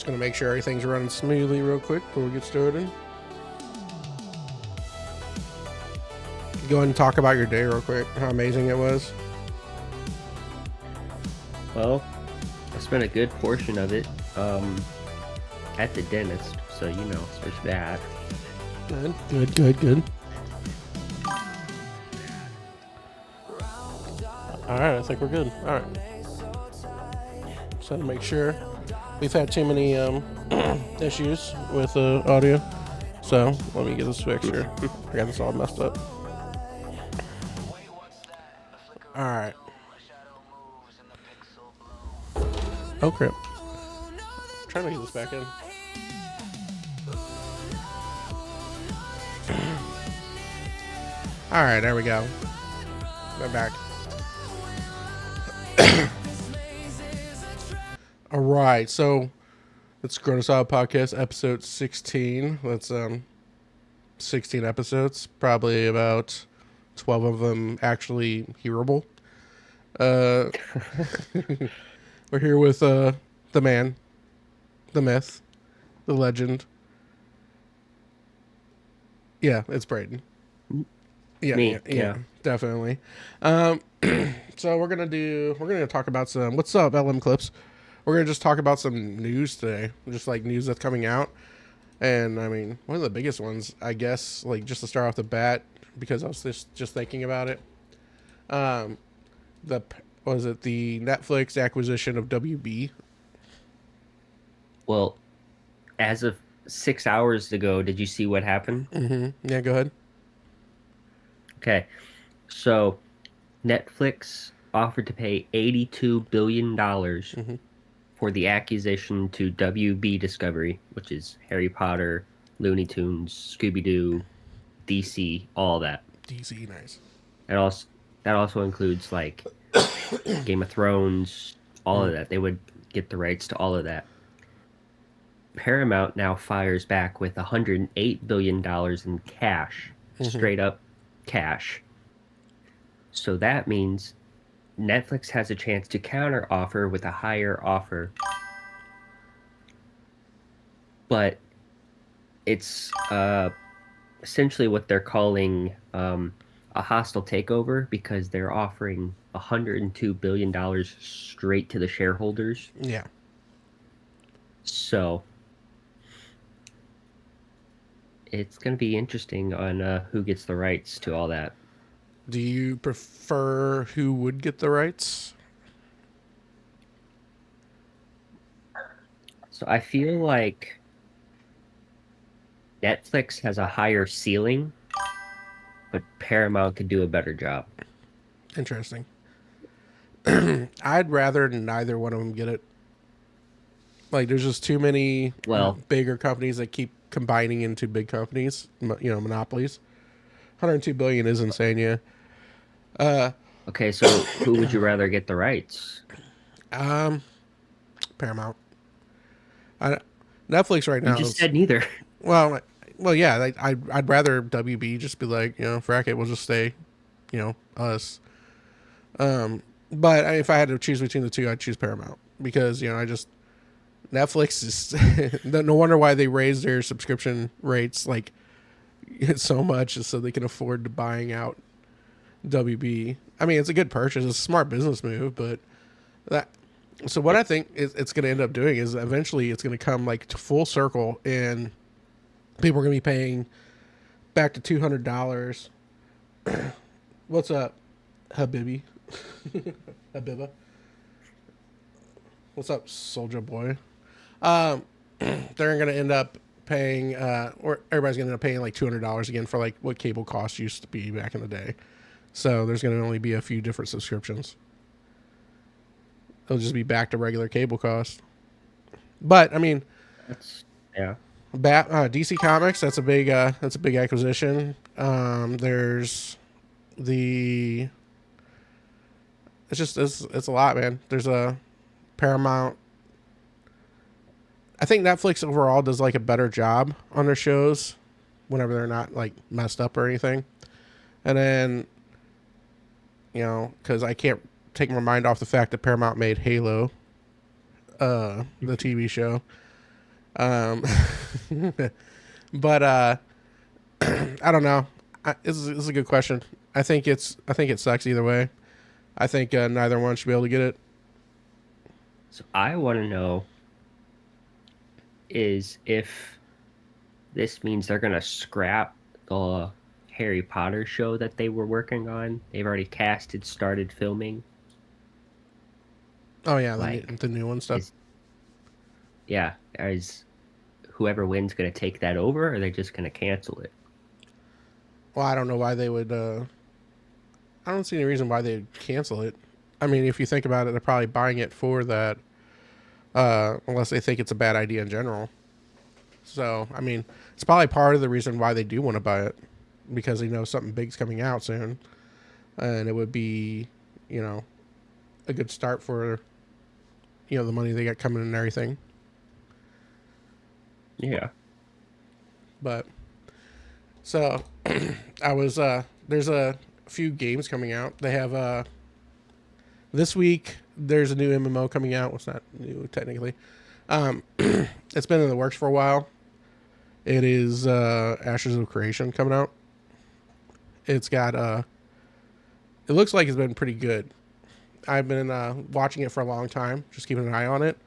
Just gonna make sure everything's running smoothly real quick before we get started. Go ahead and talk about your day real quick. How amazing it was. Well, I spent a good portion of it at the dentist, so there's that. Good. All right, I think we're good. All right. So to make sure, we've had too many issues with audio. So let me get this fixed here. I got this all messed up. All right. Oh crap! I'm trying to get this back in. All right, there we go. We're back. All right, so it's Grown Solid Podcast, episode 16. That's 16 episodes, probably about 12 of them actually hearable. We're here with the man, the myth, the legend. Yeah, it's Braden. Yeah, definitely. So we're gonna talk about some what's up, LM Clips. We're gonna just talk about some news today, just like news that's coming out. And I mean, one of the biggest ones, I guess, like just to start off the bat, because I was just thinking about it. The Netflix acquisition of WB? Well, as of 6 hours ago, did you see what happened? Mm-hmm. Yeah, go ahead. Okay, so Netflix offered to pay $82 billion for the acquisition to WB Discovery, which is Harry Potter, Looney Tunes, Scooby-Doo, DC, all that. DC, nice. That also includes like Game of Thrones, all of that. They would get the rights to all of that. Paramount now fires back with $108 billion in cash, straight up cash. So that means Netflix has a chance to counter offer with a higher offer. But it's essentially what they're calling a hostile takeover, because they're offering $102 billion straight to the shareholders. Yeah. So it's going to be interesting on who gets the rights to all that. Do you prefer who would get the rights? So I feel like Netflix has a higher ceiling, but Paramount could do a better job. Interesting. I'd rather neither one of them get it. Like, there's just too many bigger companies that keep combining into big companies, monopolies. 102 billion is insane, yeah. Okay, so who would you rather get the rights? Paramount. Netflix right now. You just said neither. Well, yeah. Like, I'd rather WB just be like, frack it, we'll just stay, us. But if I had to choose between the two, I'd choose Paramount because Netflix is no wonder why they raised their subscription rates like so much, is so they can afford to buying out WB. I mean, it's a good purchase. It's a smart business move, but so what I think it's going to end up doing is eventually it's going to come like to full circle, and people are going to be paying back to $200. What's up, Habibi? Habiba? What's up, Soldier Boy? They're going to end up paying, or everybody's going to end up paying like $200 again for like what cable costs used to be back in the day. So there's going to only be a few different subscriptions. It'll just be back to regular cable costs. But I mean, DC Comics, that's a big acquisition. There's the it's a lot, man. There's a Paramount. I think Netflix overall does like a better job on their shows whenever they're not like messed up or anything. And then, because I can't take my mind off the fact that Paramount made Halo, the TV show. Um, but I don't know. It's a good question. I think it sucks either way. I think neither one should be able to get it. So I want to know is if this means they're gonna scrap the Harry Potter show that they were working on. They've already casted, started filming. Oh yeah, Like, the new one stuff. is yeah, is whoever wins gonna take that over, or are they just gonna cancel it? Well, I don't know why they would. I don't see any reason why they'd cancel it. I mean, if you think about it, they're probably buying it for that, unless they think it's a bad idea in general. So, I mean, it's probably part of the reason why they do want to buy it, because they know something big's coming out soon, and it would be, you know, a good start for, the money they got coming and everything. Yeah. But so, I was there's a few games coming out. They have this week. There's a new MMO coming out. Well, it's not new technically. It's been in the works for a while. It is Ashes of Creation coming out. It's got it looks like it's been pretty good. I've been watching it for a long time, just keeping an eye on it.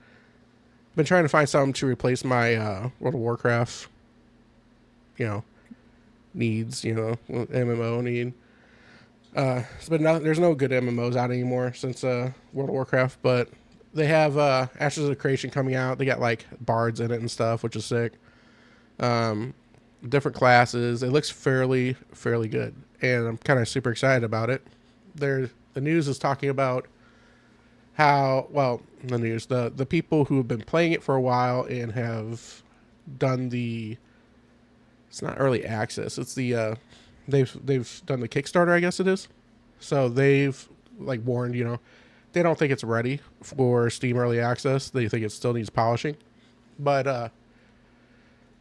Been trying to find something to replace my World of Warcraft, needs, MMO need. There's no good MMOs out anymore since World of Warcraft, but they have Ashes of Creation coming out. They got like bards in it and stuff, which is sick. Different classes. It looks fairly good, and I'm kind of super excited about it. The news is talking about how the people who have been playing it for a while and have done it's not early access. It's they've done the Kickstarter, I guess it is. So they've like warned, they don't think it's ready for Steam early access. They think it still needs polishing, but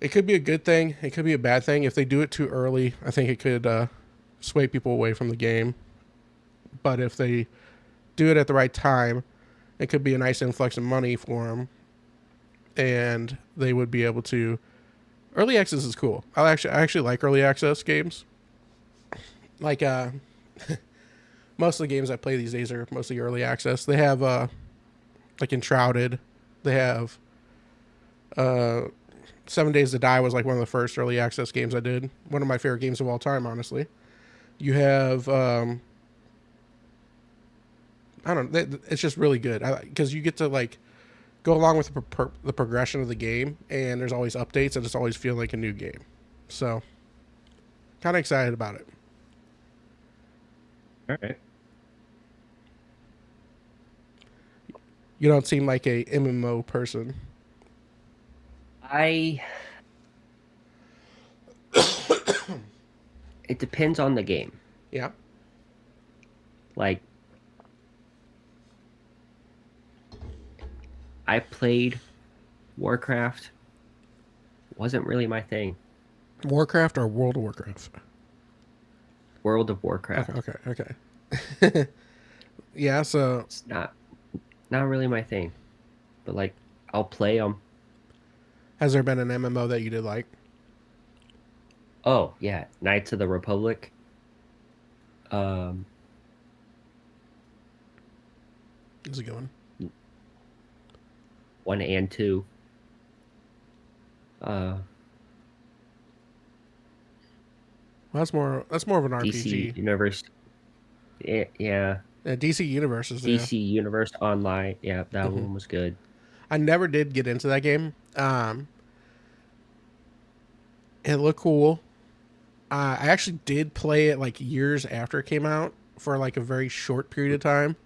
it could be a good thing. It could be a bad thing. If they do it too early, I think it could sway people away from the game. But if they do it at the right time, it could be a nice influx of money for them, and they would be able to. Early access is cool. I actually like early access games. Like most of the games I play these days are mostly early access. They have like Enshrouded. They have 7 Days to Die was like one of the first early access games I did. One of my favorite games of all time, honestly. You have I don't know. It's just really good because you get to like go along with the progression of the game, and there's always updates, and it's always feeling like a new game. So, kind of excited about it. All right. You don't seem like a MMO person. It depends on the game. Yeah. Like, I played Warcraft. Wasn't really my thing. Warcraft or World of Warcraft? World of Warcraft. Okay. Yeah, so It's not really my thing. But like, I'll play them. has there been an MMO that you did like? Oh yeah, Knights of the Republic. Um, It's a good one. 1 and 2. Well, that's more of an DC RPG. Universe. Yeah, Yeah, DC Universe is there. DC Universe Online. Yeah, that one was good. I never did get into that game. It looked cool. I actually did play it like years after it came out for like a very short period of time,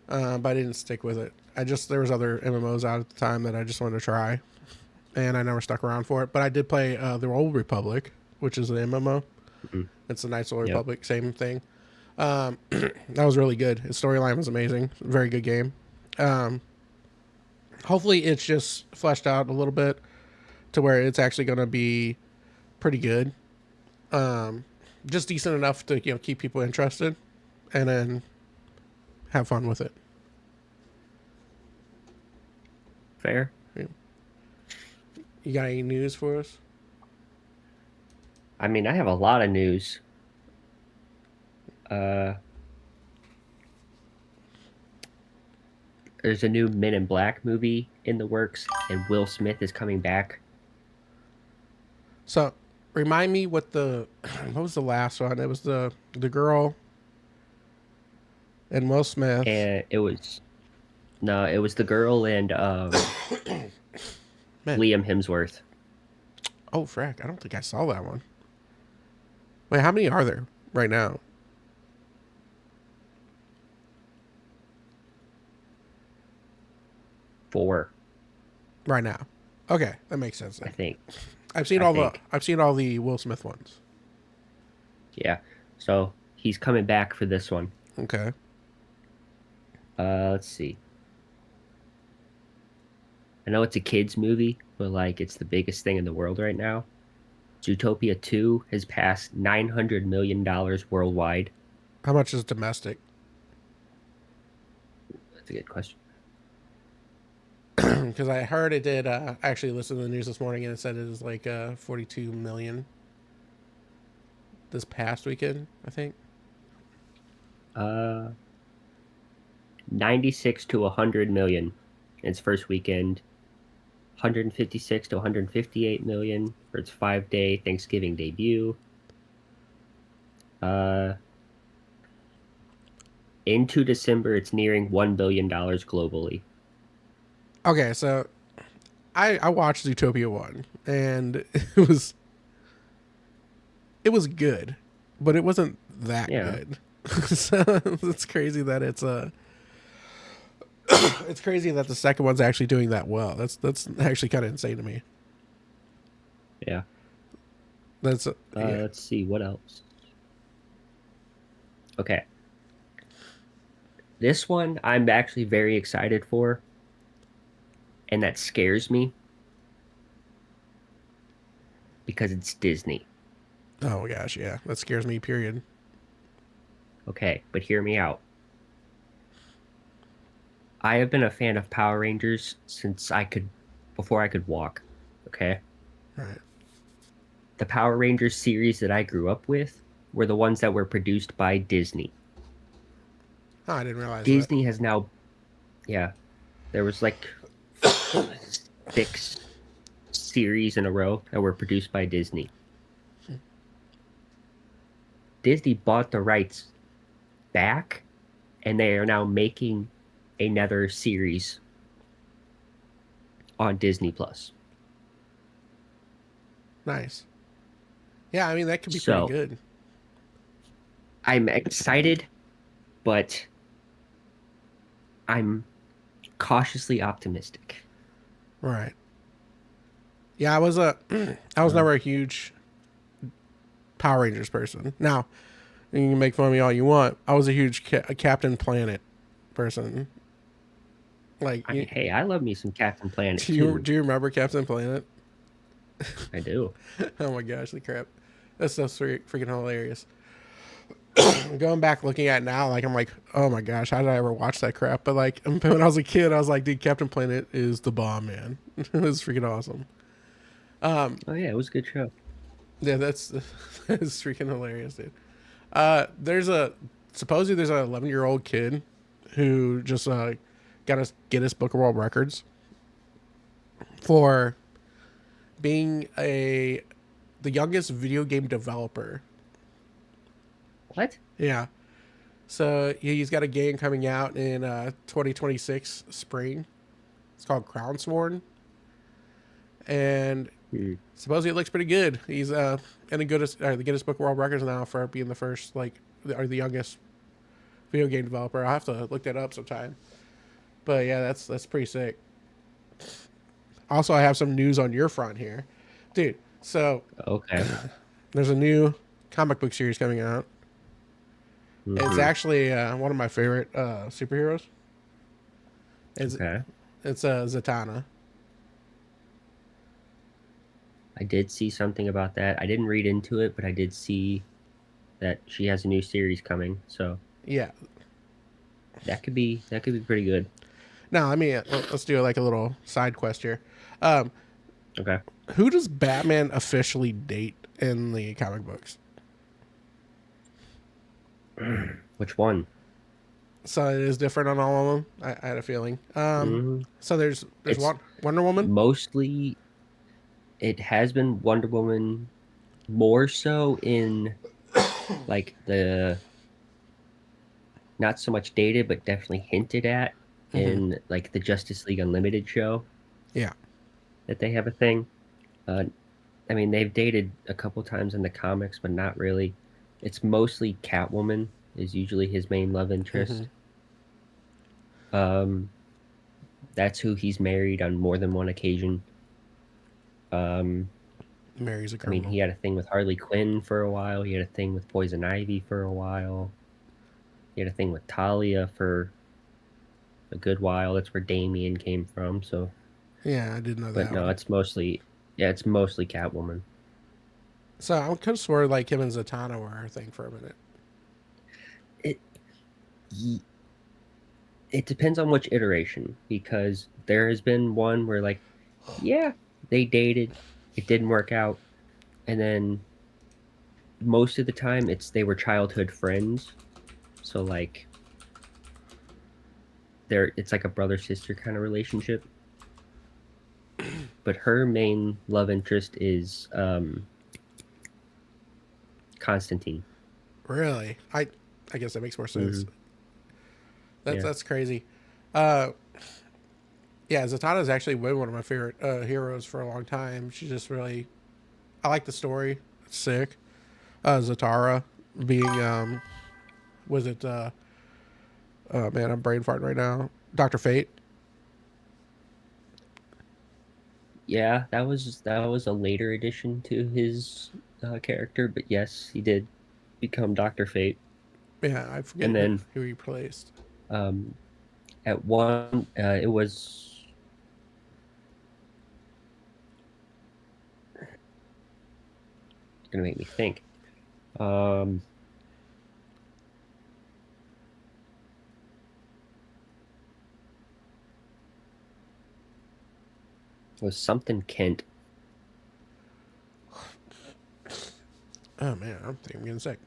but I didn't stick with it. There was other MMOs out at the time that I just wanted to try, and I never stuck around for it. But I did play the Old Republic, which is an MMO. Mhm. It's the Knights of the Yep. Republic, same thing. That was really good. His storyline was amazing. Very good game. Hopefully, it's just fleshed out a little bit to where it's actually going to be pretty good. Just decent enough to keep people interested, and then have fun with it. Fair. Yeah. You got any news for us? I mean, I have a lot of news. Uh, there's a new Men in Black movie in the works, and Will Smith is coming back. So, remind me what the what was the last one? It was the girl and Will Smith. And it was no, it was the girl and Man, Liam Hemsworth. oh frack! I don't think I saw that one. Wait, how many are there right now? Four, Right now. Okay, that makes sense. I Then. think. I've seen all the Will Smith ones. Yeah. So he's coming back for this one. Okay. Let's see. I know it's a kids movie, but like it's the biggest thing in the world right now. Zootopia 2 has passed $900 million worldwide. How much is domestic? That's a good question. Because I heard it did. I actually listened to the news this morning and it said it was like 42 million this past weekend. I think. Uh, 96 to 100 million its first weekend. 156 to 158 million for its 5-day Thanksgiving debut. Into December, it's nearing $1 billion globally. Okay, so I watched Zootopia 1 and it was good, but it wasn't that good. So it's crazy that it's crazy that the second one's actually doing that well. That's actually kind of insane to me. Yeah. That's yeah. Let's see what else. Okay. This one I'm actually very excited for, and that scares me because it's Disney. Oh my gosh, yeah. That scares me, period. Okay, but hear me out. I have been a fan of Power Rangers before I could walk. Okay? Right. The Power Rangers series that I grew up with were the ones that were produced by Disney. Oh, I didn't realize Disney has now, yeah, there was like 6 series in a row that were produced by Disney. Disney bought the rights back, and they are now making another series on Disney Plus. Nice. Yeah, I mean that could be So, pretty good. I'm excited, but I'm cautiously optimistic. Right. Yeah, I was never a huge Power Rangers person. Now, you can make fun of me all you want. I was a huge Captain Planet person. Like, I mean, hey, I love me some Captain Planet do you remember Captain Planet? I do. Oh my gosh, the crap! That's so freaking hilarious. Going back looking at it now, like I'm like, oh my gosh, how did I ever watch that crap? But like when I was a kid, I was like, dude, Captain Planet is the bomb, man. It was freaking awesome. Oh yeah, it was a good show. Yeah, that's freaking hilarious, dude. Supposedly there's an 11-year-old kid who just got a Guinness Book of World Records for being the youngest video game developer. What? Yeah. So he's got a game coming out in 2026 spring. It's called Crownsworn, and supposedly it looks pretty good. He's in the Guinness Book of World Records now for being the first or the youngest video game developer. I'll have to look that up sometime. But yeah, that's pretty sick. Also, I have some news on your front here, dude. So Okay. there's a new comic book series coming out. It's actually one of my favorite superheroes. It's Zatanna. I did see something about that. I didn't read into it, but I did see that she has a new series coming. So Yeah. that could be pretty good. Now, let's do like a little side quest here. Okay. Who does Batman officially date in the comic books? Which one? So it is different on all of them. I had a feeling. Mm, So there's it's Wonder Woman. mostly, it has been Wonder Woman, more so in like the, not so much dated, but definitely hinted at Hmm. in like the Justice League Unlimited show Yeah. that they have a thing. Uh, I mean, they've dated a couple times in the comics, but not really. It's mostly Catwoman is usually his main love Hmm. interest. Um, that's who he's married on more than one occasion. Um, Mary's a I mean, criminal. he had a thing with Harley Quinn for a while. He had a thing with Poison Ivy for a while. He had a thing with Talia for a good while. That's where Damien came from. So, Yeah, I did know but that no, one. it's mostly, yeah, it's mostly Catwoman. So I could have swore like him and Zatanna were a thing for a minute. It it depends on which iteration, because there has been one where like, yeah, they dated, it didn't work out, and then most of the time they were childhood friends. So like it's like a brother sister kind of relationship. But her main love interest is Constantine. Really? I guess that makes more sense. Hmm. Yeah. That's crazy. Uh, yeah, Zatanna's actually been one of my favorite heroes for a long time. She's just really, I like the story. It's sick. Zatara being was it man, I'm brain farting right now. Doctor Fate. Yeah, that was a later addition to his character, but yes, he did become Dr. Fate. Yeah, I forget And then who he placed. um at one it was, gonna make me think. Um, it was something Kent. Oh man, I'm thinking I'm getting sick.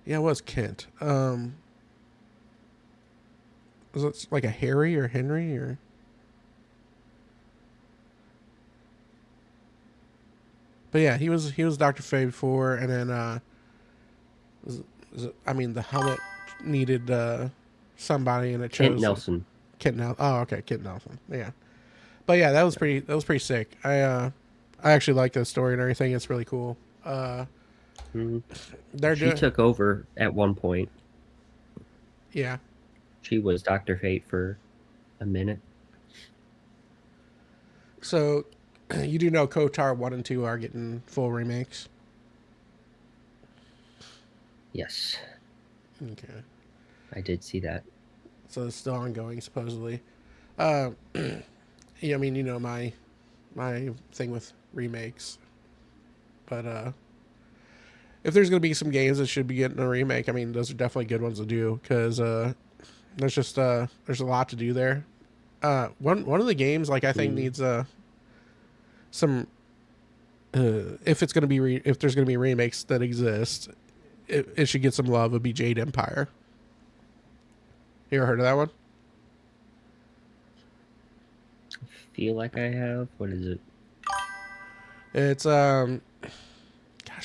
Yeah, it was Kent. Was it like a Harry or Henry or? But yeah, he was Doctor Fate before, and then I mean the helmet needed somebody, and it Kent chose Nelson. Kent Nelson. Oh, okay, Kent Nelson. Yeah, but yeah, that was pretty sick. I actually like the story and everything. It's really cool. Mhm. They're She doing took over at one point. yeah. She was Dr. Fate for a minute. So you do know Kotar 1 and 2 are getting full remakes. Yes, Okay, I did see that. so it's still ongoing supposedly. Uh, yeah, I mean my thing with remakes, but if there's gonna be some games that should be getting a remake, I mean those are definitely good ones to do because there's a lot to do there. One of the games like I think Mm. needs some if it's gonna be if there's gonna be remakes that exist, it should get some love. Would be Jade Empire. You ever heard of that one? Feel like I have. What is it? It's gosh,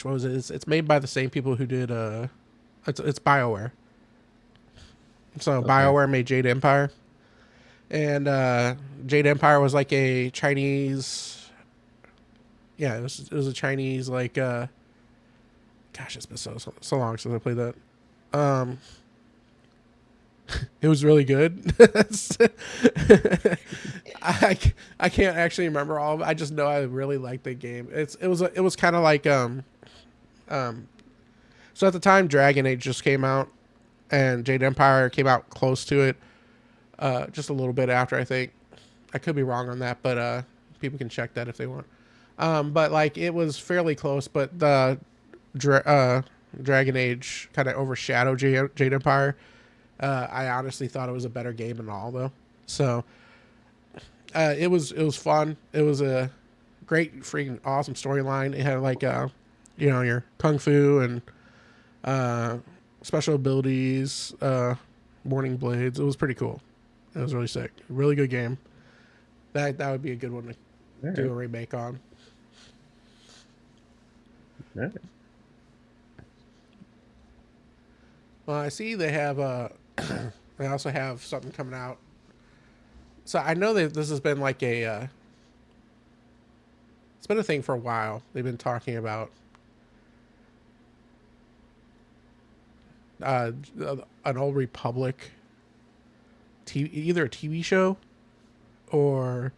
what was it? It's made by the same people who did it's BioWare. So Okay. BioWare made Jade Empire, and Jade Empire was like a Chinese. Yeah, it was a Chinese like gosh, it's been so long since I played that. Um, it was really good. I, I can't actually remember all of it. I just know I really liked the game. It was kind of like um so at the time Dragon Age just came out and Jade Empire came out close to it, just a little bit after I think. I could be wrong on that, but people can check that if they want. But like it was fairly close, but the Dragon Age kind of overshadowed Jade Empire. I honestly thought it was a better game than all though. So It was fun. It was a great, freaking awesome storyline. It had like your kung fu and uh, special abilities, morning blades. It was pretty cool. It was really sick. Really good game. That would be a good one to All do right. a remake on. All right. Well, I see they have they also have something coming out. So I know that this has been like it's been a thing for a while. They've been talking about uh, an old Republic either a TV show or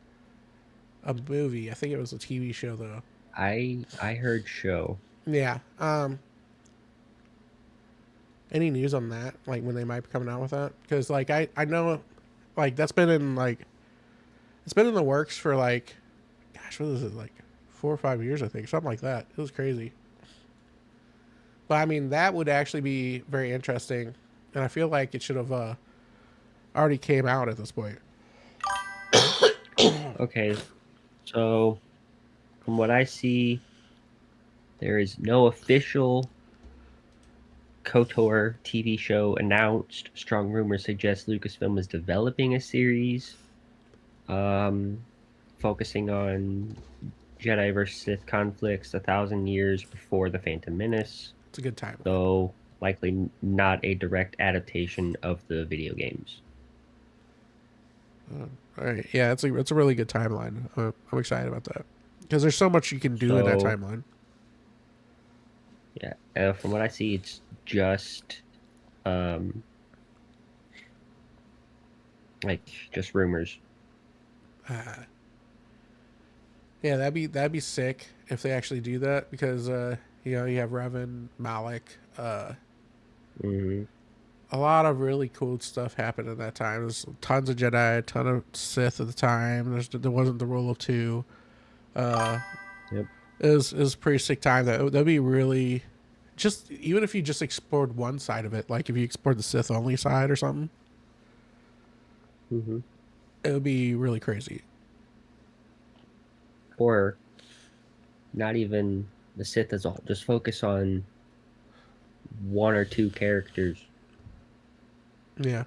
a movie. I think it was a TV show though. I heard show. Yeah. Any news on that? Like when they might be coming out with that? Because like I know, like that's been in like it's been in the works for like, gosh, what is it like 4 or 5 years? I think something like that. It was crazy. But I mean that would actually be very interesting, and I feel like it should have already came out at this point. Okay, so from what I see, there is no official KOTOR TV show announced. Strong rumors suggest Lucasfilm is developing a series, um, focusing on Jedi versus Sith conflicts 1,000 years before the Phantom Menace, It's a good time. though likely not a direct adaptation of the video games. All right, yeah, it's a really good timeline. I'm excited about that because there's so much you can do in that So timeline. yeah, from what I see, it's just um, like just rumors. Uh, yeah, that'd be sick if they actually do that because you have Revan, Malik, Hmm. a lot of really cool stuff happened at that time. There's tons of Jedi, a ton of Sith at the time. There wasn't the rule of two. Uh, Yep. it was a pretty sick time. That'd be really just even if you just explored one side of it, like if you explored the Sith only side or something, Hmm. it would be really crazy. Or not even the Sith as a whole. Just focus on one or two characters. Yeah.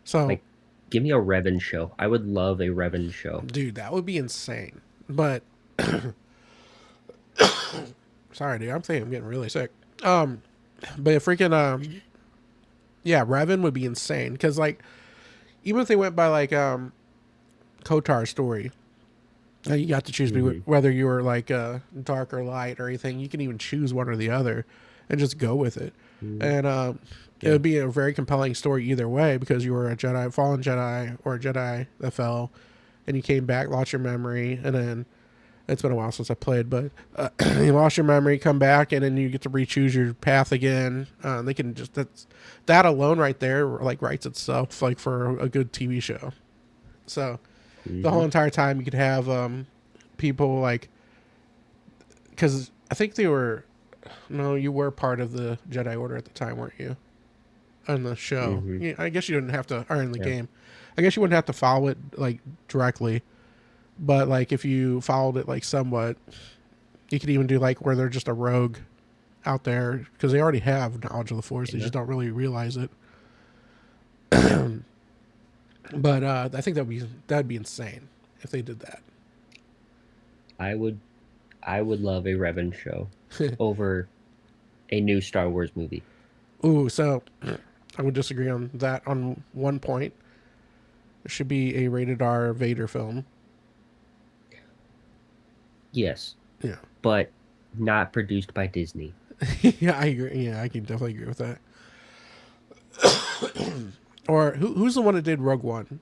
So, Like, give me a Revan show. I would love a Revan show. dude, that would be insane. But sorry, dude, I'm thinking I'm getting really sick. Um, but freaking yeah, Revan would be insane because like even if they went by like Kotar's story, you got to choose Hmm. whether you were like dark or light or anything. You can even choose one or the other and just go with it. Hmm. And it Yeah. would be a very compelling story either way because you were a Jedi, fallen Jedi, or a Jedi that fell, and you came back, lost your memory, and then it's been a while since I played, but you lost your memory, come back, and then you get to re-choose your path again. They can just that alone right there like writes itself like for a good TV show. So the Hmm. whole entire time you could have people like because I think they were no, you were part of the Jedi Order at the time, weren't you? On the show, Hmm. yeah, I guess you didn't have to, or in the Yeah. game, I guess you wouldn't have to follow it like directly, but like if you followed it like somewhat, you could even do like where they're just a rogue out there because they already have knowledge of the Force, they Yeah. just don't really realize it. Yeah. But I think that'd be insane if they did that. I would I would love a Revan show over a new Star Wars movie. Ooh, so I would disagree on that on one point. It should be a rated R Vader film. Yes, Yeah. but not produced by Disney. Yeah, I agree. Yeah, I can definitely agree with that. Or who's the one that did Rogue One?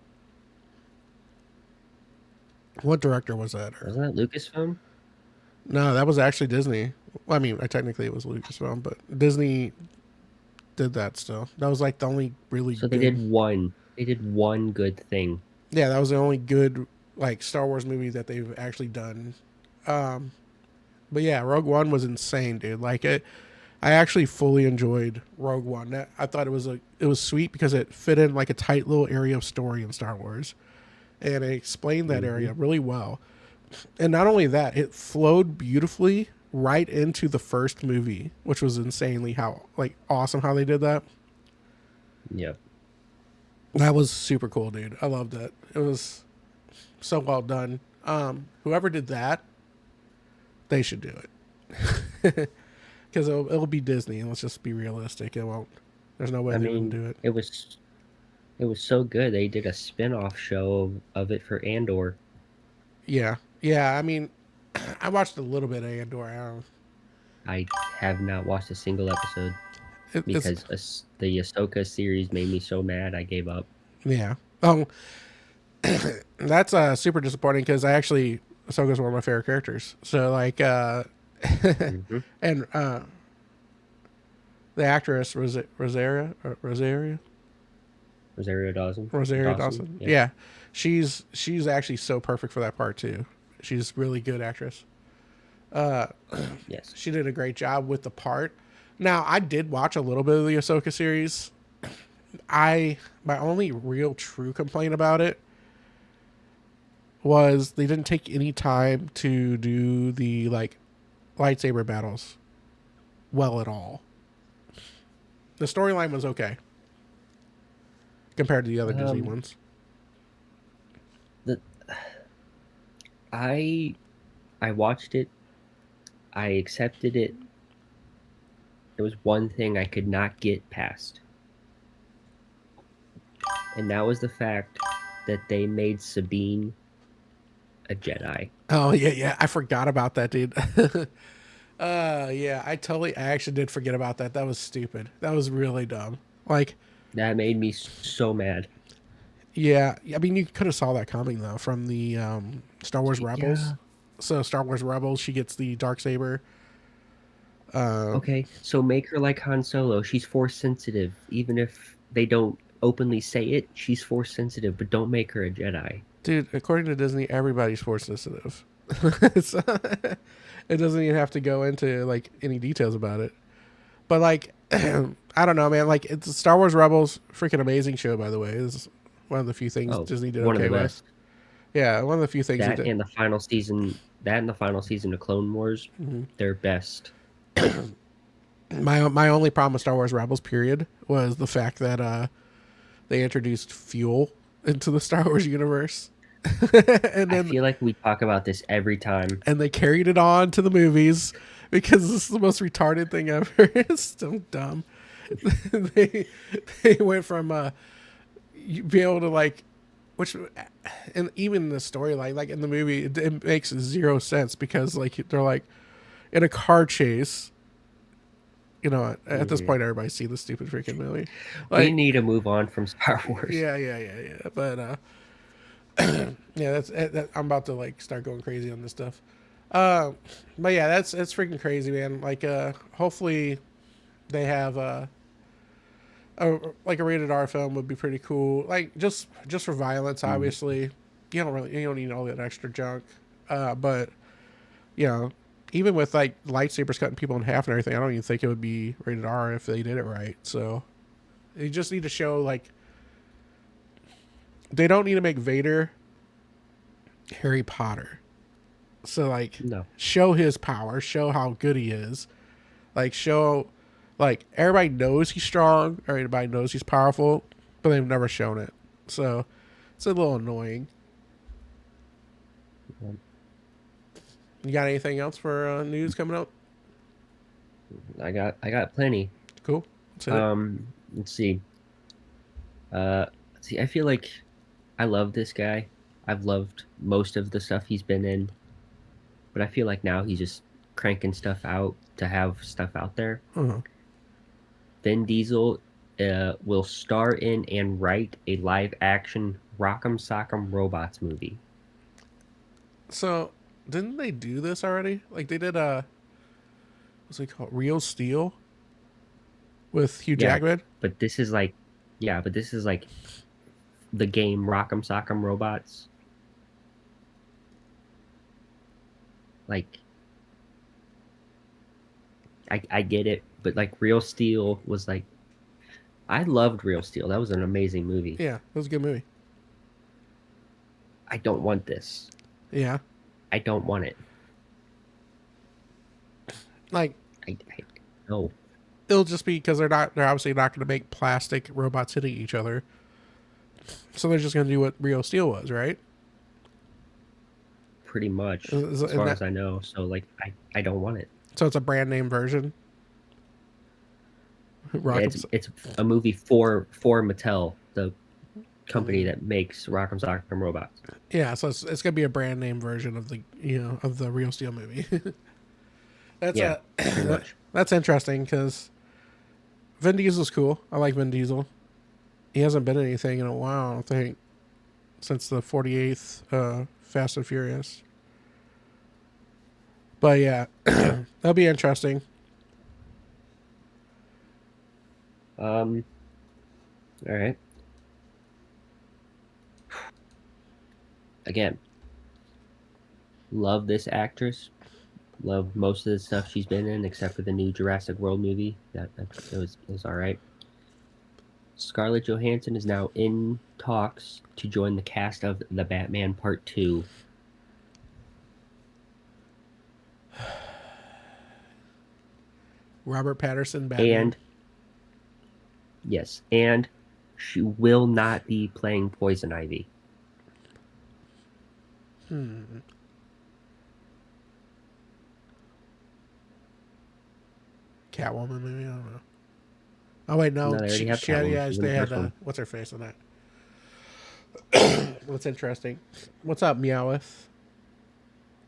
What director was that? Or Wasn't that Lucasfilm? no, that was actually Disney. Well, I mean, technically it was Lucasfilm, but Disney did that still. That was like the only really So good. they did one good thing. Yeah, that was the only good like Star Wars movie that they've actually done. Um, but yeah, Rogue One was insane, dude. Like I actually fully enjoyed Rogue One. I thought it was sweet because it fit in like a tight little area of story in Star Wars, and it explained that Hmm. area really well. And not only that, it flowed beautifully right into the first movie, which was insanely how like awesome how they did that. Yep. That was super cool, dude. I loved it. It was so well done. Whoever did that, they should do it because it'll be Disney, and let's just be realistic. It won't. There's no way I they wouldn't mean, do it. it was so good. They did a spin-off show of it for Andor. Yeah, yeah. I mean, I watched a little bit of Andor. I don't, I have not watched a single episode it's because the Ahsoka series made me so mad I gave up. yeah. That's super disappointing because I actually Ahsoka's one of my favorite characters. So like, Hmm. and the actress was it Rosario Dawson. Rosario Dawson. Dawson. Yeah. Yeah, she's actually so perfect for that part too. She's a really good actress. Uh, Yes. she did a great job with the part. Now I did watch a little bit of the Ahsoka series. My only real true complaint about it was they didn't take any time to do the like lightsaber battles well at all. The storyline was okay compared to the other Disney Um. ones. The I I watched it. I accepted it. There was one thing I could not get past, and that was the fact that they made Sabine a Jedi. Oh yeah, yeah. I forgot about that, dude. Yeah. I actually did forget about that. That was stupid. That was really dumb. Like, That made me so mad. yeah. I mean, you could have saw that coming though from the Star Wars Rebels. Yeah. So Star Wars Rebels, she gets the dark saber. Uh, Okay, so make her like Han Solo. She's force sensitive, even if they don't openly say it. She's force sensitive, but don't make her a Jedi. dude, according to Disney, everybody's force sensitive. It's, it doesn't even have to go into like any details about it. But like, I don't know, man. Like, it's Star Wars Rebels, freaking amazing show, by the way. It's one of the few things Oh, Disney did one of okay the with. best. Yeah, one of the few things they That did. and the final season. That and the final season of Clone Wars. Mhm. They're best. My only problem with Star Wars Rebels, period, was the fact that they introduced fuel into the Star Wars universe, and I then feel like we talk about this every time. and they carried it on to the movies because this is the most retarded thing ever. It's so dumb. they they went from you be able to like which and even the storyline like in the movie it makes zero sense because like they're like in a car chase. You know, at this Mhm. point, everybody's seen the stupid freaking movie. We Like, need to move on from Star Wars. yeah, yeah, yeah, yeah. But yeah, I'm about to like start going crazy on this stuff. Uh, but yeah, that's freaking crazy, man. Like, hopefully they have like a rated R film would be pretty cool. Like just for violence, Mm. obviously. You don't need all that extra junk. But you know, even with like lightsabers cutting people in half and everything, I don't even think it would be rated R if they did it right. So you just need to show like they don't need to make Vader Harry Potter. So like No. show his power, show how good he is. Like show like everybody knows he's strong, everybody knows he's powerful, but they've never shown it. So it's a little annoying. You got anything else for news coming up? I got plenty. Cool. Let's hit it. Let's see. Let's see. I feel like I love this guy. I've loved most of the stuff he's been in, but I feel like now he's just cranking stuff out to have stuff out there. Uh-huh. Vin Diesel will star in and write a live action Rock'em Sock'em Robots movie. So didn't they do this already? Like they did what's it called? Real Steel with Hugh Yeah, Jackman. but this is like, yeah, but this is like the game Rock'em Sock'em Robots. Like, I get it, but like Real Steel was like, I loved Real Steel. That was an amazing movie. Yeah, it was a good movie. I don't want this. Yeah. I don't want it. Like, I no. it'll just be because they're obviously not going to make plastic robots hitting each other. So they're just going to do what Real Steel was, right? Pretty much, as And far that, as I know. So like, I don't want it. so it's a brand name version. Yeah, Rock'em. it's a movie for Mattel, the company that makes Rock'em Sock'em Robots. Yeah, so it's going to be a brand name version of the of the Real Steel movie. That's Yeah, pretty much. that's interesting because Vin Diesel's cool. I like Vin Diesel. He hasn't been in anything in a while, I don't think, since the 48th Fast and Furious. But yeah, Yeah. that'll be interesting. All right. Again, love this actress. Love most of the stuff she's been in, except for the new Jurassic World movie. That it was all right. Scarlett Johansson is now in talks to join the cast of The Batman Part 2. Robert Patterson, Batman. And yes, and she will not be playing Poison Ivy. Catwoman, maybe, I don't know. Oh wait, No, no, they already have she had, Catwoman. yeah, She's in they the had first one. what's her face in that. What's interesting? What's up, Meowth?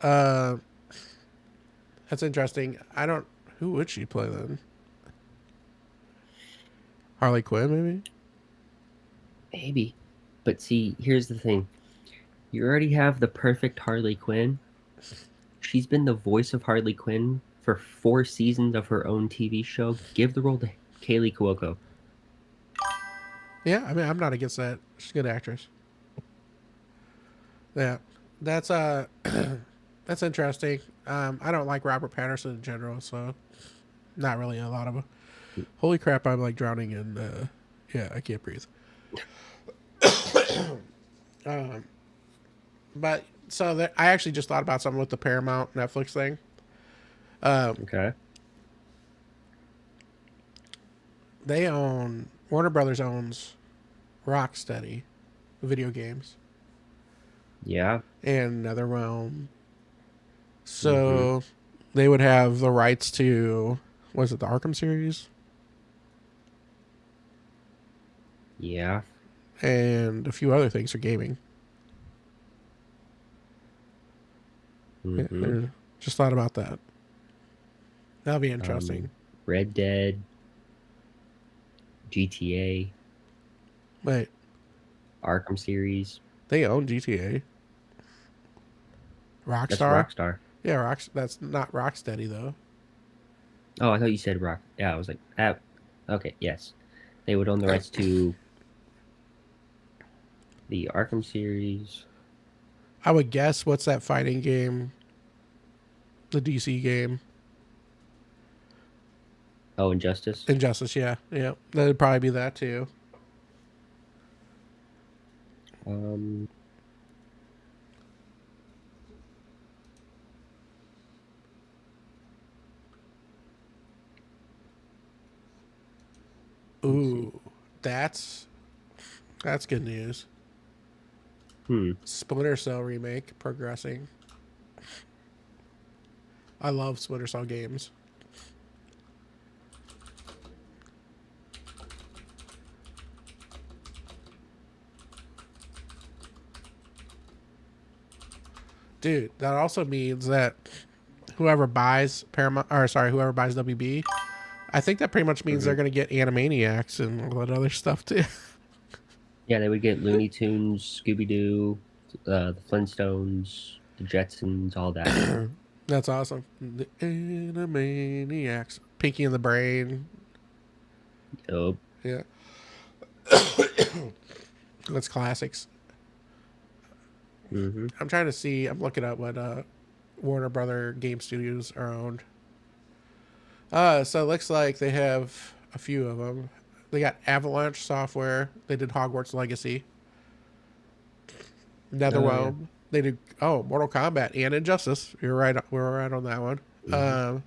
Uh, that's interesting. I don't. Who would she play then? Harley Quinn, maybe. Maybe. But see, here's the thing. You already have the perfect Harley Quinn. She's been the voice of Harley Quinn for 4 seasons of her own TV show. Give the role to Kaylee Cuoco. Yeah, I mean, I'm not against that. She's a good actress. Yeah, that's that's interesting. I don't like Robert Patterson in general, so not really a lot of. Holy crap! I'm like drowning in. Yeah, I can't breathe. But so I actually just thought about something with the Paramount Netflix thing. Okay. They own Warner Brothers owns Rocksteady, video games, Yeah. and NetherRealm. So they would have the rights to, was it the Arkham series? Yeah. And a few other things for gaming. Mm-hmm. Just thought about that. That'll be interesting. Red Dead, GTA, Wait, Arkham series. they own GTA. That's Rockstar? Rockstar. Yeah, that's not Rocksteady though. Oh, I thought you said Rock. Yeah, I was like, ah, okay, yes. They would own the rights to the Arkham series. I would guess what's that fighting game? The DC game. Oh, Injustice. Injustice, yeah. Yeah. That'd probably be that too. Um, Ooh. That's good news. Splinter Cell remake progressing. I love Splinter Cell games. Dude, that also means that whoever buys Paramount, or sorry, whoever buys WB, I think that pretty much means they're going to get Animaniacs and all that other stuff too. yeah, they would get Looney Tunes, Scooby Doo, the Flintstones, the Jetsons, all that. That's awesome. The Animaniacs, Pinky and the Brain. Yup. Yeah, that's classics. I'm trying to see. I'm looking up what Warner Brother Game Studios are owned. So it looks like they have a few of them. They got Avalanche Software. They did Hogwarts Legacy. Yeah. NetherRealm. They do Mortal Kombat and Injustice. You're right. We're right on that one. Hmm.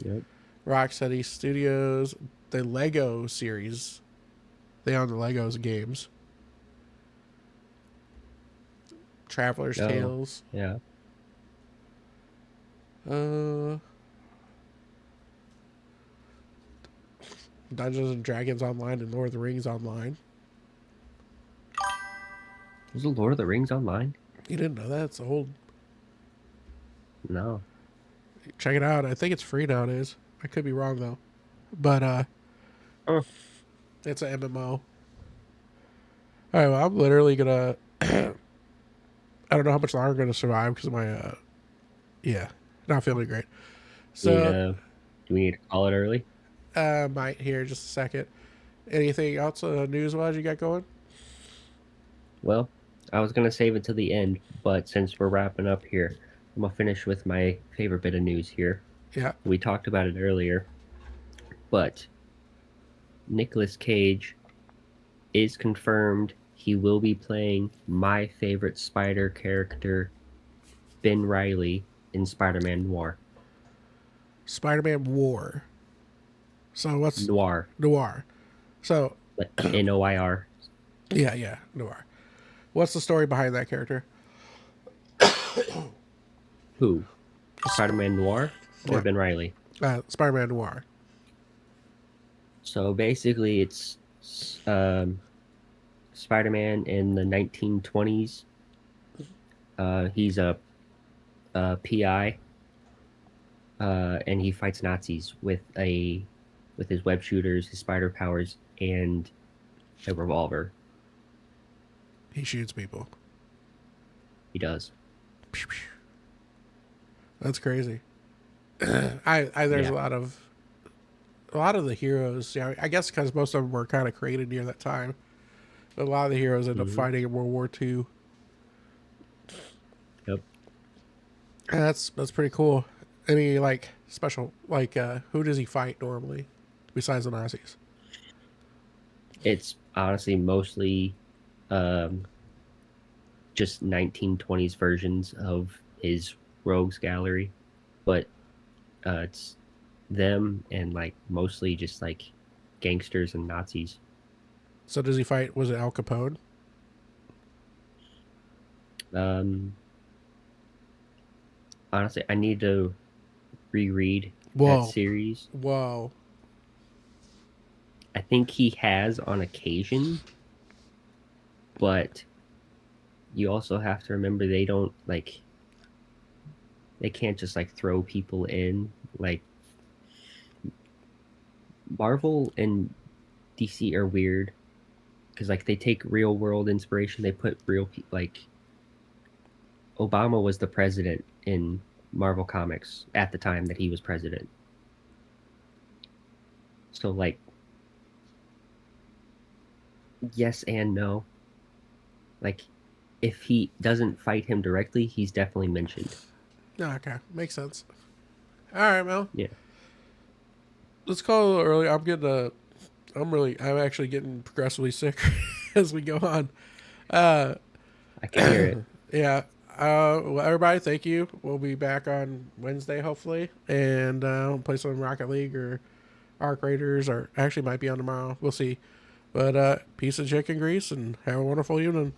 Yep. Rocksteady Studios, the Lego series. They own the Legos games. Traveler's Oh, Tales. yeah. Uh, Dungeons and Dragons Online and Lord of the Rings Online. Was the Lord of the Rings online? You didn't know that? It's old. No. Check it out. I think it's free nowadays. I could be wrong though. But Oh. it's an MMO. All right, well, I'm literally gonna. I don't know how much longer I'm gonna survive because of my yeah, not feeling great. Need So do we need to call it early? might here just a second. Anything else news wise you got going? Well, I was gonna save it to the end, but since we're wrapping up here, I'm gonna finish with my favorite bit of news here. Yeah. We talked about it earlier, but Nicolas Cage is confirmed he will be playing my favorite Spider character, Ben Riley, in Spider-Man Noir. Spider-Man War. So what's Noir, Noir? So like Noir. yeah, Noir. What's the story behind that character? Who? Spider-Man Noir or Yeah. Ben Riley? Spider-Man Noir. So basically, it's um, Spider-Man in the 1920s. He's a PI, and he fights Nazis with his web shooters, his spider powers, and a revolver. He shoots people. He does. That's crazy. I there's Yeah. a lot of the heroes. Yeah, I guess because most of them were kind of created near that time. But a lot of the heroes end up Hmm. fighting in World War II. Yep. And that's pretty cool. Any like special like who does he fight normally besides the Nazis? It's honestly mostly um, just 1920s versions of his rogues gallery, but it's them and like mostly just like gangsters and Nazis. So does he fight? Was it Al Capone? Um, Honestly, I need to reread that Whoa, series. whoa. I think he has on occasion, but you also have to remember they don't like they can't just like throw people in like Marvel and DC are weird because like they take real world inspiration. They put real like Obama was the president in Marvel Comics at the time that he was president. So like yes and no. Like if he doesn't fight him directly, he's definitely mentioned. Okay, makes sense. All right, Mel. Yeah. Let's call it a little early. I'm actually getting progressively sick as we go on. Uh, I can hear it. yeah. Well, everybody, thank you. We'll be back on Wednesday, hopefully, and we'll play some Rocket League or Arc Raiders, or actually might be on tomorrow. We'll see. But peace and chicken grease, and have a wonderful evening.